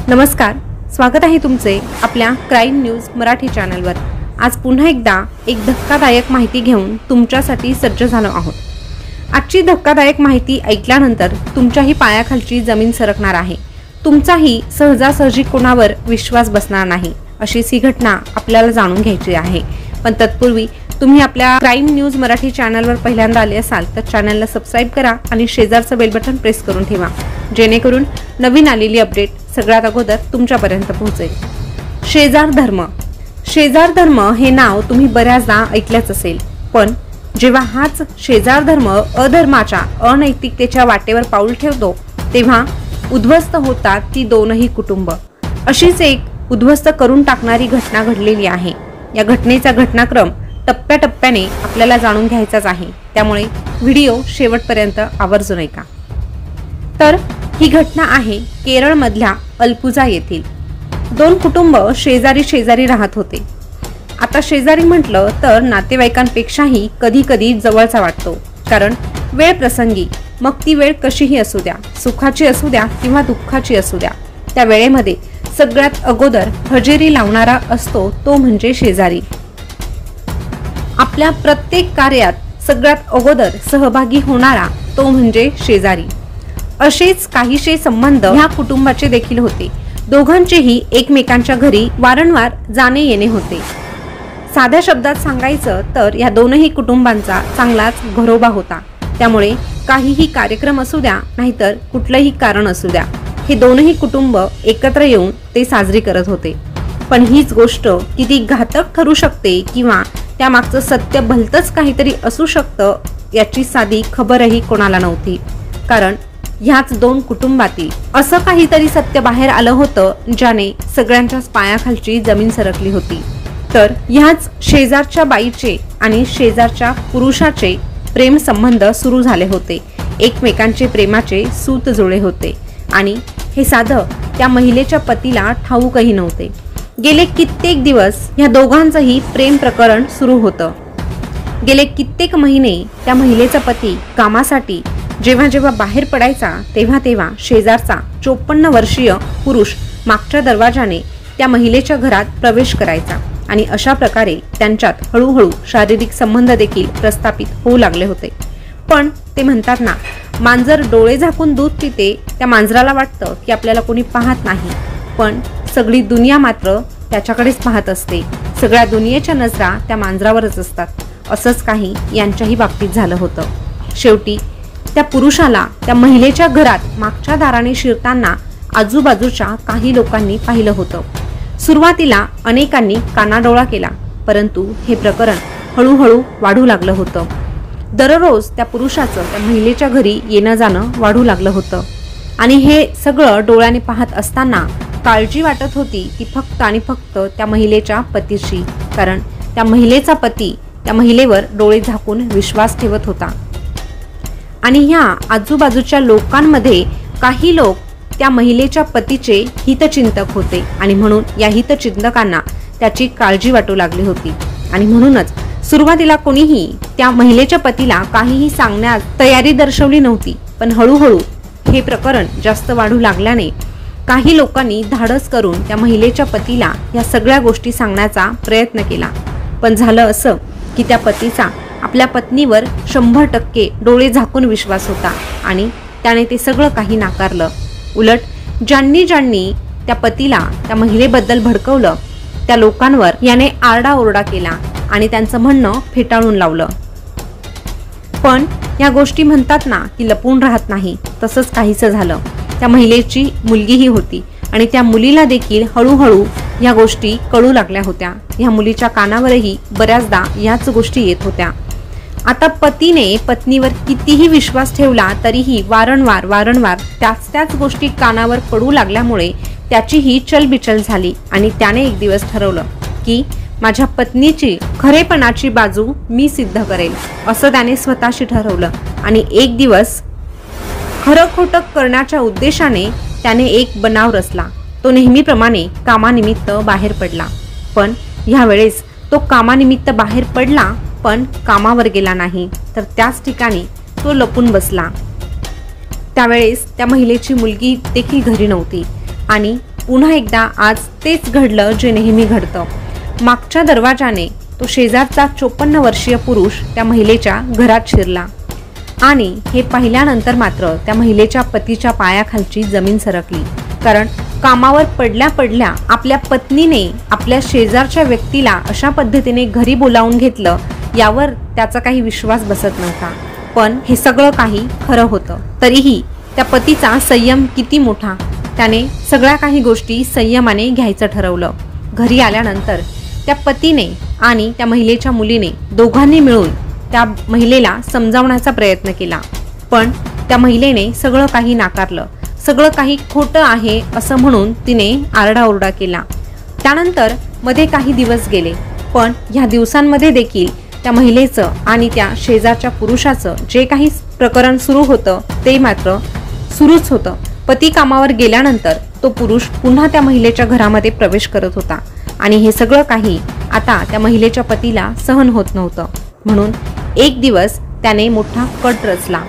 नमस्कार, स्वागत आहे तुमचे आपल्या क्राईम न्यूज मराठी चॅनलवर। आज पुन्हा एकदा एक धक्कादायक माहिती घेऊन तुमच्यासाठी सज्ज झालो आहोत। आजची धक्कादायक माहिती ऐकल्यानंतर तुमच्याही पायाखालची जमीन सरकणार आहे। तुमचाही सहजासहजी कोणावर विश्वास बसणार नाही अशी ही घटना आपल्याला जाणून घ्यायची आहे। पण तत्पूर्वी तुम्ही आपल्या क्राईम न्यूज मराठी चॅनलवर पहिल्यांदा आले असाल तर चॅनलला सबस्क्राइब करा आणि शेजारचं बेल बटन प्रेस करून ठेवा, जेणेकरून नवीन आलेली अपडेट सगळ्यात अगोदर तुमच्यापर्यंत पोहोचेल। शेजार धर्म हे नाव तुम्ही बऱ्याचदा ऐकलेच असेल, पण जेव्हा हाच शेजार धर्म अधर्माच्या अनैतिकतेच्या वाटेवर पाऊल ठेवतो तेव्हा उद्ध्वस्त होतात ती दोनही कुटुंब। अशीच एक उद्ध्वस्त करून टाकणारी घटना घडलेली आहे। या घटनेचा घटनाक्रम टप्प्याटप्प्याने आपल्याला जाणून घ्यायचाच आहे, त्यामुळे व्हिडिओ शेवटपर्यंत आवर्जून ऐका। तर ही घटना आहे केरळ मधल्या अलपुझा येथील। दोन कुटुंब शेजारी राहत होते। आता शेजारी म्हटलं तर नातेवाईकांपेक्षाही कधी कधी जवळचा वाटतो, कारण वेळ प्रसंगी, मग ती वेळ कशीही असू द्या, सुखाची असू द्या किंवा दुःखाची असू द्या, त्या वेळेमध्ये सगळ्यात अगोदर हजेरी लावणारा असतो तो म्हणजे शेजारी। आपल्या प्रत्येक कार्यात सगळ्यात अगोदर सहभागी होणारा तो म्हणजे शेजारी। असेच काहीशे संबंध ह्या कुटुंबाचे देखील होते। दोघांचेही एकमेकांच्या घरी वारंवार जाणे येणे होते। साध्या शब्दात सांगायचं तर या दोनही कुटुंबांचा चांगलाच घरोबा होता, त्यामुळे काहीही कार्यक्रम असू द्या नाहीतर कुठलंही कारण असू द्या, हे दोनही कुटुंब एकत्र येऊन ते साजरी करत होते। पण हीच गोष्ट किती घातक ठरू शकते किंवा त्यामागचं सत्य भलतंच काहीतरी असू शकतं याची साधी खबरही कोणाला नव्हती, कारण ह्याच दोन कुटुंबातील असं काहीतरी सत्य बाहेर आलं होतं ज्याने सगळ्यांच्याच पायाखालची जमीन सरकली होती। तर ह्याच शेजारच्या बाईचे आणि शेजारच्या पुरुषाचे प्रेम संबंध सुरू झाले होते। एकमेकांचे प्रेमाचे सूत जुळले होते आणि हे साधं त्या महिलेच्या पतीला ठाऊकही नव्हते। गेले कित्येक दिवस या दोघांचंही प्रेम प्रकरण सुरू होतं। गेले कित्येक महिने त्या महिलेचा पती कामासाठी जेव्हा जेव्हा बाहेर पडायचा तेव्हा शेजारचा 54 वर्षीय पुरुष मागच्या दरवाजाने त्या महिलेच्या घरात प्रवेश करायचा आणि अशा प्रकारे त्यांच्यात हळूहळू शारीरिक संबंध देखील प्रस्थापित होऊ लागले होते। पण ते म्हणतात ना, मांजर डोळे झाकून दूध पिते, त्या मांजराला वाटतं की आपल्याला कोणी पाहत नाही, पण सगळी दुनिया मात्र त्याच्याकडेच पाहत असते। सगळ्या दुनियेच्या नजरा त्या मांजरावरच असतात। असंच काही यांच्याही बाबतीत झालं होतं। शेवटी त्या पुरुषाला त्या महिलेच्या घरात मागच्या दाराने शिरताना आजूबाजूच्या काही लोकांनी पाहिलं होतं। सुरुवातीला अनेकांनी कानाडोळा केला, परंतु हे प्रकरण हळूहळू वाढू लागलं होतं। दररोज त्या पुरुषाचं त्या महिलेच्या घरी येणं जाणं वाढू लागलं होतं आणि हे सगळं डोळ्याने पाहत असताना काळजी वाटत होती ती फक्त आणि फक्त त्या महिलेच्या पतीची, कारण त्या महिलेचा पती त्या महिलेवर डोळे झाकून विश्वास ठेवत होता आणि ह्या आजूबाजूच्या लोकांमध्ये काही लोक त्या महिलेच्या पतीचे हितचिंतक होते आणि म्हणून या हितचिंतकांना त्याची काळजी वाटू लागली होती आणि म्हणूनच सुरुवातीला कोणीही त्या महिलेच्या पतीला काहीही सांगण्यास तयारी दर्शवली नव्हती। पण हळूहळू हे प्रकरण जास्त वाढू लागल्याने काही लोकांनी धाडस करून त्या महिलेच्या पतीला या सगळ्या गोष्टी सांगण्याचा प्रयत्न केला। पण झालं असं की त्या पतीचा आपल्या पत्नीवर 100% डोळे झाकून विश्वास होता आणि त्याने ते सगळं काही नाकारलं। उलट ज्यांनी त्या पतीला त्या महिलेबद्दल भडकवलं त्या लोकांवर याने आरडाओरडा केला आणि त्यांचं म्हणणं फेटाळून लावलं। पण या गोष्टी म्हणतात ना की लपून राहत नाही, तसंच काहीच झालं। त्या महिलेची मुलगीही होती आणि त्या मुलीला देखील हळूहळू या गोष्टी कळू लागल्या होत्या। या मुलीच्या कानावरही बऱ्याचदा याच गोष्टी येत होत्या। आता पतीने पत्नीवर कितीही विश्वास ठेवला तरीही वारंवार त्याच गोष्टी कानावर पडू लागल्यामुळे त्याचीही चलबिचल झाली आणि त्याने एक दिवस ठरवलं की माझ्या पत्नीची खरेपणाची बाजू मी सिद्ध करेल, असं त्याने स्वतःशी ठरवलं आणि एक दिवस खरं खोटं करण्याच्या उद्देशाने त्याने एक बनाव रचला। तो नेहमीप्रमाणे कामानिमित्त बाहेर पडला, पण ह्यावेळेस तो कामानिमित्त बाहेर पडला पण कामावर गेला नाही, तर त्याच ठिकाणी तो लपून बसला। त्यावेळेस त्या महिलेची मुलगी देखील घरी नव्हती आणि पुन्हा एकदा आज तेच घडलं जे नेहमी घडतं। मागच्या दरवाजाने तो शेजारचा 54 वर्षीय पुरुष त्या महिलेच्या घरात शिरला आणि हे पाहिल्यानंतर मात्र त्या महिलेच्या पतीच्या पायाखालची जमीन सरकली। कारण कामावर पडल्या पडल्या आपल्या पत्नीने आपल्या शेजारच्या व्यक्तीला अशा पद्धतीने घरी बोलावून घेतलं, यावर त्याचा काही विश्वास बसत नव्हता। पण हे सगळं काही खरं होतं। तरीही त्या पतीचा संयम किती मोठा, त्याने सगळ्या काही गोष्टी संयमाने घ्यायचं ठरवलं। घरी आल्यानंतर त्या पतीने आणि त्या महिलेच्या मुलीने दोघांनी मिळून त्या महिलेला समजावण्याचा प्रयत्न केला, पण त्या महिलेने सगळं काही नाकारलं। सगळं काही खोटं आहे असं म्हणून तिने आरडाओरडा केला। त्यानंतर मध्ये काही दिवस गेले, पण ह्या दिवसांमध्ये देखील त्या महिलेचं आणि त्या शेजारच्या पुरुषाचं जे काही प्रकरण सुरू होतं ते मात्र सुरूच होतं। पती कामावर गेल्यानंतर तो पुरुष पुन्हा त्या महिलेच्या घरामध्ये प्रवेश करत होता आणि हे सगळं काही आता त्या महिलेच्या पतीला सहन होत नव्हतं। म्हणून एक दिवस त्याने मोठा कट रचला।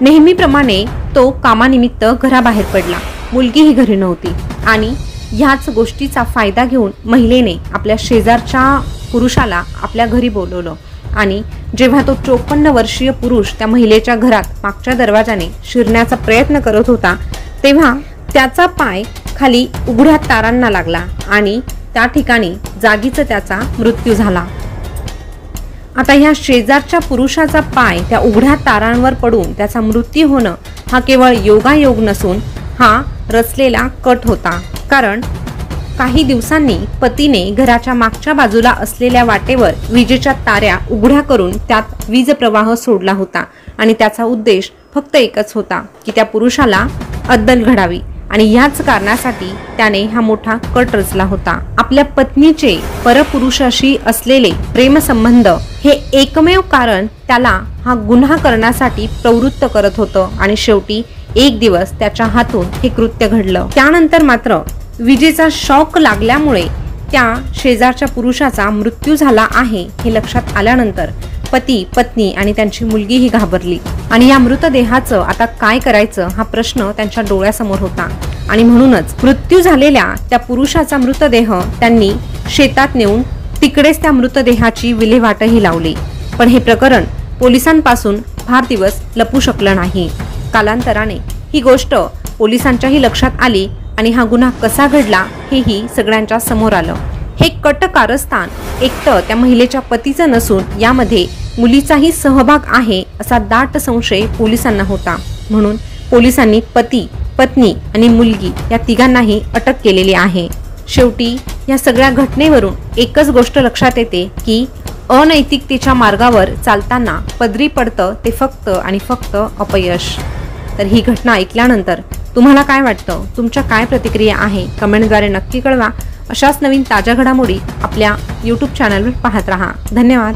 नेहमीप्रमाणे तो कामानिमित्त घराबाहेर पडला। मुलगीही घरी नव्हती आणि ह्याच गोष्टीचा फायदा घेऊन महिलेने आपल्या शेजारच्या पुरुषाला आपल्या घरी बोलवलं आणि जेव्हा तो 54 वर्षीय पुरुष त्या महिलेच्या घरात मागच्या दरवाजाने शिरण्याचा प्रयत्न करत होता, तेव्हा त्याचा पाय खाली उघड्या तारांना लागला आणि त्या ठिकाणी जागीच त्याचा मृत्यू झाला। आता ह्या शेजारच्या पुरुषाचा पाय त्या उघड्या तारांवर पडून त्याचा मृत्यू होणं हा केवळ योगायोग नसून हा रचलेला कट होता। कारण काही दिवसांनी पतीने घराच्या मागच्या बाजूला असलेल्या वाटेवर विजेच्या तारा उघड्या करून त्यात वीज प्रवाह सोडला होता आणि त्याचा उद्देश फक्त एकच होता की त्या पुरुषाला अद्दल घडावी आणि याच कारणासाठी त्याने हा मोठा कट रचला होता। आपल्या पत्नीचे परपुरुषाशी असलेले प्रेमसंबंध हे एकमेव कारण त्याला हा गुन्हा करण्यासाठी प्रवृत्त करत होतं आणि शेवटी एक दिवस त्याच्या हातून हे कृत्य घडलं। त्यानंतर मात्र विजेचा शॉक लागल्यामुळे त्या शेजारच्या पुरुषाचा मृत्यू झाला आहे हे लक्षात आल्यानंतर पती, पत्नी आणि त्यांची मुलगीही घाबरली आणि या मृतदेहाचं आता काय करायचं हा प्रश्न त्यांच्या डोळ्यासमोर होता आणि म्हणूनच मृत्यू झालेल्या त्या पुरुषाचा मृतदेह त्यांनी शेतात नेऊन तिकडेच त्या मृतदेहाची विल्हेवाटही लावली। पण हे प्रकरण पोलिसांपासून फार दिवस लपू शकलं नाही। कालांतराने ही गोष्ट पोलिसांच्याही लक्षात आली आणि हा गुन्हा कसा घडला हेही सगळ्यांच्या समोर आलं। हे कट कारस्थान एकतर त्या महिलेच्या पतीचं नसून यामध्ये मुलीचाही सहभाग आहे असा दाट संशय पोलिसांना होता। म्हणून पोलिसांनी पती, पत्नी आणि मुलगी या तिघांनाही अटक केलेली आहे। शेवटी या सगळ्या घटनेवरून एकच गोष्ट लक्षात येते की अनैतिकतेच्या मार्गावर चालताना पदरी पडतं ते फक्त आणि फक्त अपयश। तर ही घटना ऐकल्यानंतर तुम्हाला काय वाटतं, तुमच्या काय प्रतिक्रिया आहे कमेंटद्वारे नक्की कळवा। अशाच नवीन ताज्या घडामोडी आपल्या YouTube चॅनलवर पाहत रहा। धन्यवाद।